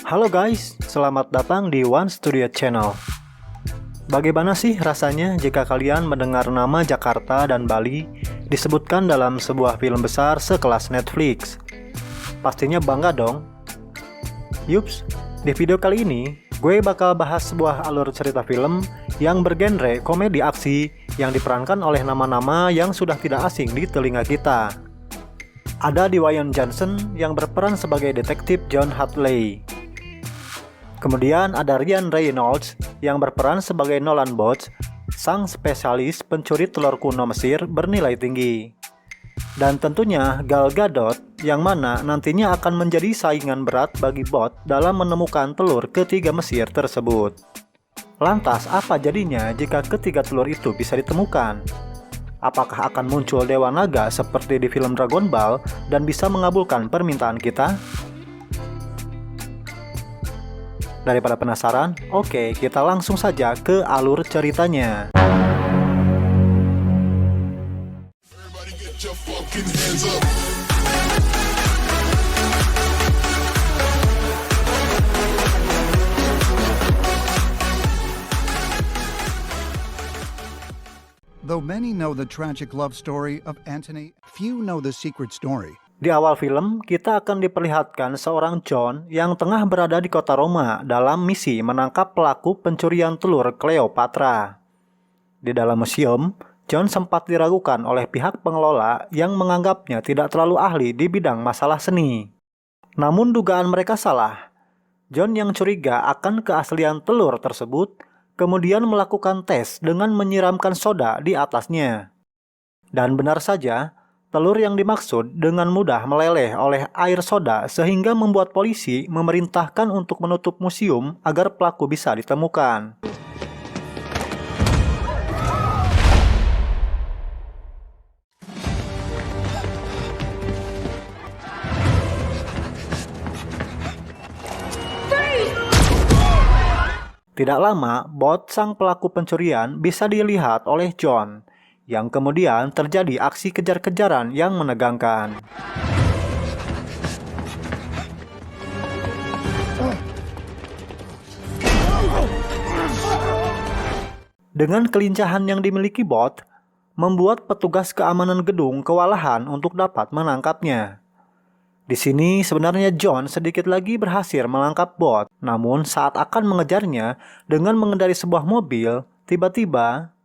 Halo guys, selamat datang di One Studio Channel. Bagaimana sih rasanya jika kalian mendengar nama Jakarta dan Bali disebutkan dalam sebuah film besar sekelas Netflix? Pastinya bangga dong. Yups, di video kali ini gue bakal bahas sebuah alur cerita film yang bergenre komedi aksi yang diperankan oleh nama-nama yang sudah tidak asing di telinga kita. Ada Dwayne Johnson yang berperan sebagai detektif John Hadley. Kemudian ada Ryan Reynolds yang berperan sebagai Nolan Bots, sang spesialis pencuri telur kuno Mesir bernilai tinggi. Dan tentunya Gal Gadot yang mana nantinya akan menjadi saingan berat bagi Bot dalam menemukan telur ketiga Mesir tersebut. Lantas apa jadinya jika ketiga telur itu bisa ditemukan? Apakah akan muncul Dewa Naga seperti di film Dragon Ball dan bisa mengabulkan permintaan kita? Daripada penasaran, oke, kita langsung saja ke alur ceritanya. Though many know the tragic love story of Antony, few know the secret story. Di awal film, kita akan diperlihatkan seorang John yang tengah berada di kota Roma dalam misi menangkap pelaku pencurian telur Cleopatra. Di dalam museum, John sempat diragukan oleh pihak pengelola yang menganggapnya tidak terlalu ahli di bidang masalah seni. Namun dugaan mereka salah. John yang curiga akan keaslian telur tersebut, kemudian melakukan tes dengan menyiramkan soda di atasnya. Dan benar saja, telur yang dimaksud dengan mudah meleleh oleh air soda sehingga membuat polisi memerintahkan untuk menutup museum agar pelaku bisa ditemukan. Tidak lama, Bot sang pelaku pencurian bisa dilihat oleh John, yang kemudian terjadi aksi kejar-kejaran yang menegangkan. Dengan kelincahan yang dimiliki Bot, membuat petugas keamanan gedung kewalahan untuk dapat menangkapnya. Di sini sebenarnya John sedikit lagi berhasil menangkap Bot, namun saat akan mengejarnya dengan mengendari sebuah mobil, tiba-tiba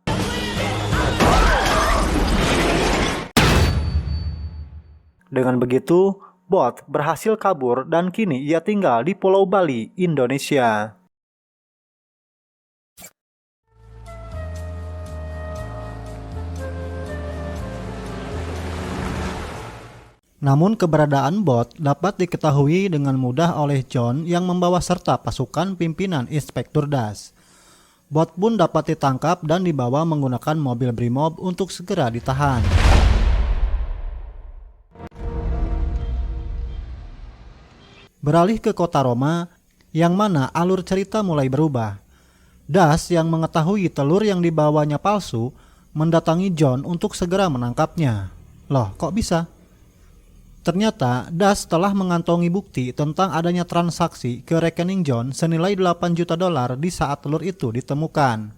dengan begitu, Bot berhasil kabur dan kini ia tinggal di Pulau Bali, Indonesia. Namun keberadaan Bot dapat diketahui dengan mudah oleh John yang membawa serta pasukan pimpinan Inspektur Das. Bot pun dapat ditangkap dan dibawa menggunakan mobil Brimob untuk segera ditahan. Beralih ke kota Roma, yang mana alur cerita mulai berubah. Das yang mengetahui telur yang dibawanya palsu, mendatangi John untuk segera menangkapnya. Loh, kok bisa? Ternyata Das telah mengantongi bukti tentang adanya transaksi ke rekening John senilai 8 juta dolar di saat telur itu ditemukan.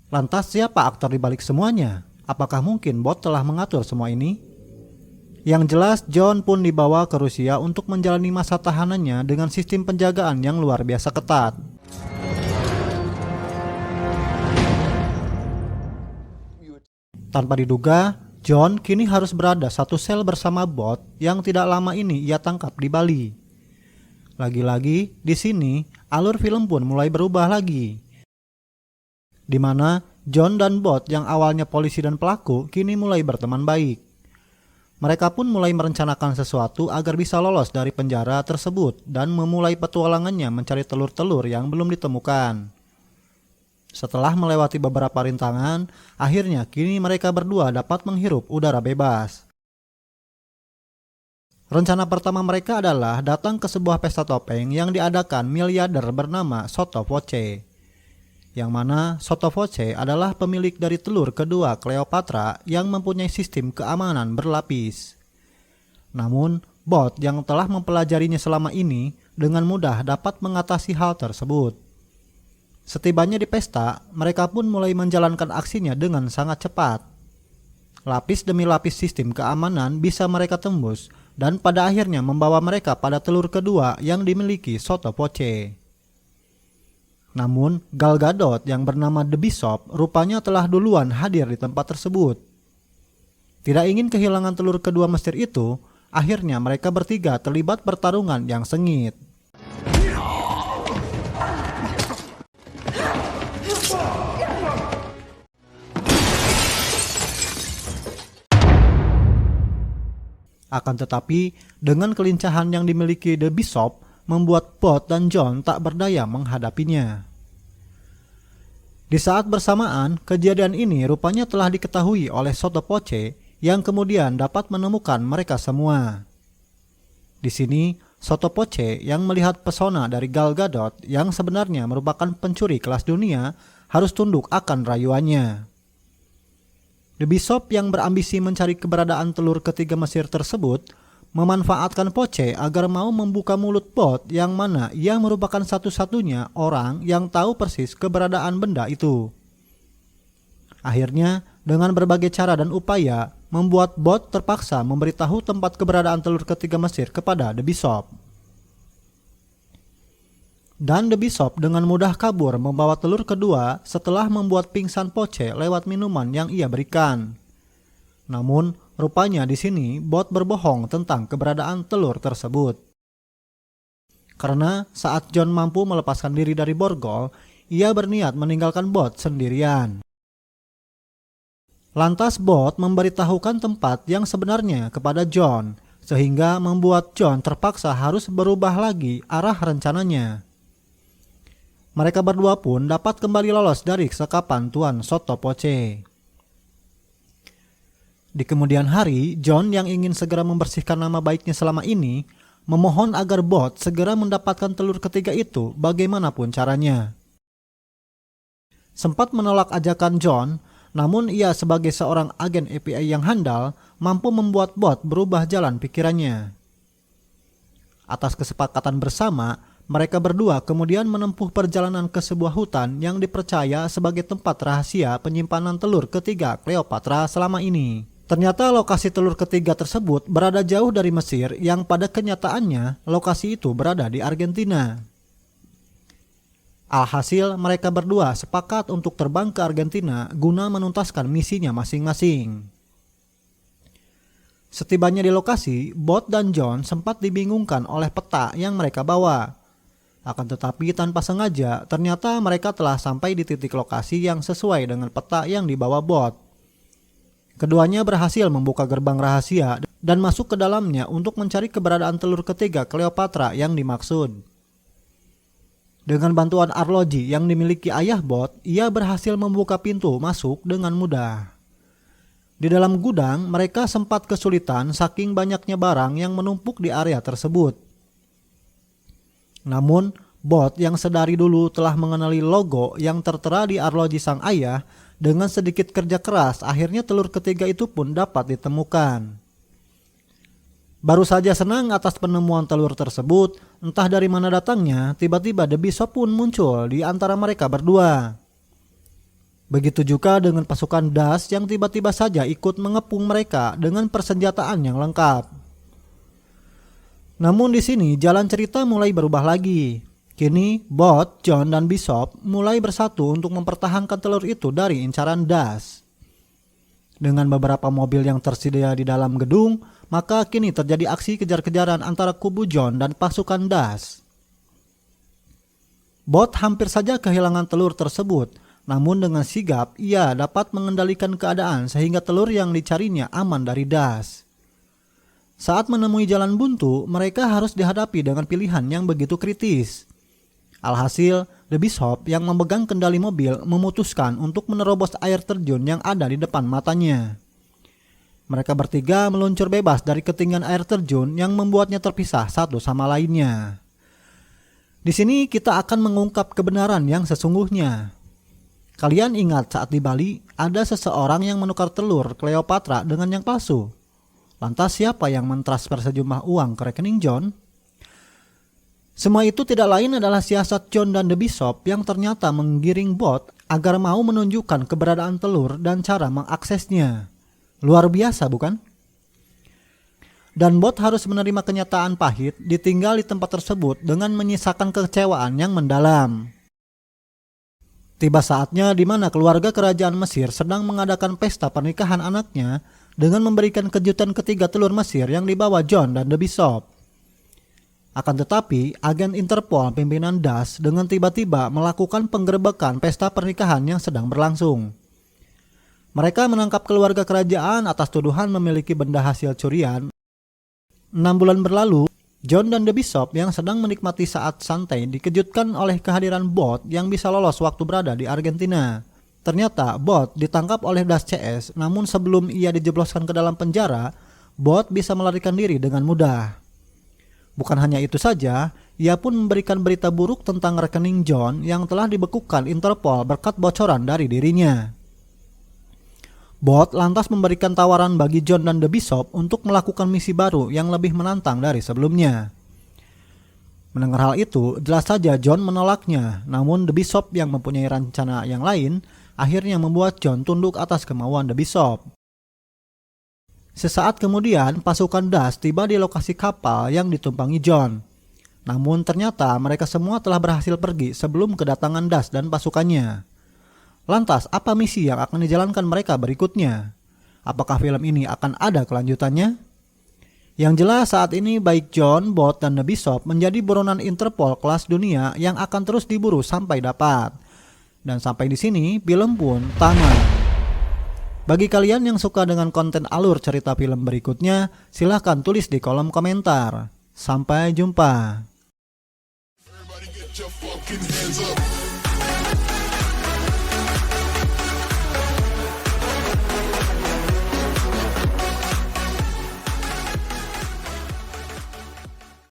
Lantas siapa aktor di balik semuanya? Apakah mungkin Bot telah mengatur semua ini? Yang jelas, John pun dibawa ke Rusia untuk menjalani masa tahanannya dengan sistem penjagaan yang luar biasa ketat. Tanpa diduga, John kini harus berada satu sel bersama Bot yang tidak lama ini ia tangkap di Bali. Lagi-lagi, di sini alur film pun mulai berubah lagi. Di mana John dan Bot yang awalnya polisi dan pelaku kini mulai berteman baik. Mereka pun mulai merencanakan sesuatu agar bisa lolos dari penjara tersebut dan memulai petualangannya mencari telur-telur yang belum ditemukan. Setelah melewati beberapa rintangan, akhirnya kini mereka berdua dapat menghirup udara bebas. Rencana pertama mereka adalah datang ke sebuah pesta topeng yang diadakan miliarder bernama Sottovoce. Yang mana Sottovoce adalah pemilik dari telur kedua Cleopatra yang mempunyai sistem keamanan berlapis. Namun, bot yang telah mempelajarinya selama ini dengan mudah dapat mengatasi hal tersebut. Setibanya di pesta, mereka pun mulai menjalankan aksinya dengan sangat cepat. Lapis demi lapis sistem keamanan bisa mereka tembus dan pada akhirnya membawa mereka pada telur kedua yang dimiliki Sotto Voce. Namun, Gal Gadot yang bernama The Bishop rupanya telah duluan hadir di tempat tersebut. Tidak ingin kehilangan telur kedua Mesir itu, akhirnya mereka bertiga terlibat pertarungan yang sengit. Akan tetapi, dengan kelincahan yang dimiliki The Bishop, membuat Bot dan John tak berdaya menghadapinya. Di saat bersamaan, kejadian ini rupanya telah diketahui oleh Sotto Voce yang kemudian dapat menemukan mereka semua. Di sini, Sotto Voce yang melihat pesona dari Gal Gadot yang sebenarnya merupakan pencuri kelas dunia harus tunduk akan rayuannya. The Bishop yang berambisi mencari keberadaan telur ketiga Mesir tersebut memanfaatkan Voce agar mau membuka mulut Bot yang mana ia merupakan satu-satunya orang yang tahu persis keberadaan benda itu. Akhirnya, dengan berbagai cara dan upaya, membuat Bot terpaksa memberitahu tempat keberadaan telur ketiga Mesir kepada The Bishop. Dan The Bishop dengan mudah kabur membawa telur kedua setelah membuat pingsan Voce lewat minuman yang ia berikan. Namun, rupanya di sini Bot berbohong tentang keberadaan telur tersebut. Karena saat John mampu melepaskan diri dari borgol, ia berniat meninggalkan Bot sendirian. Lantas Bot memberitahukan tempat yang sebenarnya kepada John, sehingga membuat John terpaksa harus berubah lagi arah rencananya. Mereka berdua pun dapat kembali lolos dari sekapan Tuan Sotto Voce. Di kemudian hari, John yang ingin segera membersihkan nama baiknya selama ini, memohon agar Bot segera mendapatkan telur ketiga itu bagaimanapun caranya. Sempat menolak ajakan John, namun ia sebagai seorang agen FBI yang handal mampu membuat Bot berubah jalan pikirannya. Atas kesepakatan bersama, mereka berdua kemudian menempuh perjalanan ke sebuah hutan yang dipercaya sebagai tempat rahasia penyimpanan telur ketiga Cleopatra selama ini. Ternyata lokasi telur ketiga tersebut berada jauh dari Mesir yang pada kenyataannya lokasi itu berada di Argentina. Alhasil mereka berdua sepakat untuk terbang ke Argentina guna menuntaskan misinya masing-masing. Setibanya di lokasi, Bot dan John sempat dibingungkan oleh peta yang mereka bawa. Akan tetapi tanpa sengaja, ternyata mereka telah sampai di titik lokasi yang sesuai dengan peta yang dibawa Bot. Keduanya berhasil membuka gerbang rahasia dan masuk ke dalamnya untuk mencari keberadaan telur ketiga Cleopatra yang dimaksud. Dengan bantuan arloji yang dimiliki ayah Bot, ia berhasil membuka pintu masuk dengan mudah. Di dalam gudang, mereka sempat kesulitan saking banyaknya barang yang menumpuk di area tersebut. Namun, Bot yang sedari dulu telah mengenali logo yang tertera di arloji sang ayah, dengan sedikit kerja keras akhirnya telur ketiga itu pun dapat ditemukan. Baru saja senang atas penemuan telur tersebut, entah dari mana datangnya, tiba-tiba The Bishop pun muncul di antara mereka berdua. Begitu juga dengan pasukan Das yang tiba-tiba saja ikut mengepung mereka dengan persenjataan yang lengkap. Namun di sini jalan cerita mulai berubah lagi. Kini Bot, John, dan Bishop mulai bersatu untuk mempertahankan telur itu dari incaran Das. Dengan beberapa mobil yang tersedia di dalam gedung, maka kini terjadi aksi kejar-kejaran antara kubu John dan pasukan Das. Bot hampir saja kehilangan telur tersebut, namun dengan sigap ia dapat mengendalikan keadaan sehingga telur yang dicarinya aman dari Das. Saat menemui jalan buntu, mereka harus dihadapi dengan pilihan yang begitu kritis. Alhasil, The Bishop yang memegang kendali mobil memutuskan untuk menerobos air terjun yang ada di depan matanya. Mereka bertiga meluncur bebas dari ketinggian air terjun yang membuatnya terpisah satu sama lainnya. Di sini kita akan mengungkap kebenaran yang sesungguhnya. Kalian ingat saat di Bali ada seseorang yang menukar telur Cleopatra dengan yang palsu? Lantas siapa yang mentransfer sejumlah uang ke rekening John? Semua itu tidak lain adalah siasat John dan The Bishop yang ternyata menggiring bot agar mau menunjukkan keberadaan telur dan cara mengaksesnya. Luar biasa, bukan? Dan bot harus menerima kenyataan pahit ditinggal di tempat tersebut dengan menyisakan kekecewaan yang mendalam. Tiba saatnya di mana keluarga kerajaan Mesir sedang mengadakan pesta pernikahan anaknya dengan memberikan kejutan ketiga telur Mesir yang dibawa John dan The Bishop. Akan tetapi, agen Interpol pimpinan DAS dengan tiba-tiba melakukan penggerebekan pesta pernikahan yang sedang berlangsung. Mereka menangkap keluarga kerajaan atas tuduhan memiliki benda hasil curian. 6 bulan berlalu, John dan The Bishop yang sedang menikmati saat santai dikejutkan oleh kehadiran bot yang bisa lolos waktu berada di Argentina. Ternyata bot ditangkap oleh DAS CS, namun sebelum ia dijebloskan ke dalam penjara, bot bisa melarikan diri dengan mudah. Bukan hanya itu saja, ia pun memberikan berita buruk tentang rekening John yang telah dibekukan Interpol berkat bocoran dari dirinya. Bot lantas memberikan tawaran bagi John dan The Bishop untuk melakukan misi baru yang lebih menantang dari sebelumnya. Mendengar hal itu, jelas saja John menolaknya, namun The Bishop yang mempunyai rencana yang lain akhirnya membuat John tunduk atas kemauan The Bishop. Sesaat kemudian, pasukan DAS tiba di lokasi kapal yang ditumpangi John. Namun ternyata mereka semua telah berhasil pergi sebelum kedatangan DAS dan pasukannya. Lantas, apa misi yang akan dijalankan mereka berikutnya? Apakah film ini akan ada kelanjutannya? Yang jelas saat ini baik John, Bot, dan The Bishop menjadi buronan Interpol kelas dunia yang akan terus diburu sampai dapat. Dan sampai di sini, film pun tamat. Bagi kalian yang suka dengan konten alur cerita film berikutnya, silahkan tulis di kolom komentar. Sampai jumpa. Everybody get your fucking hands up.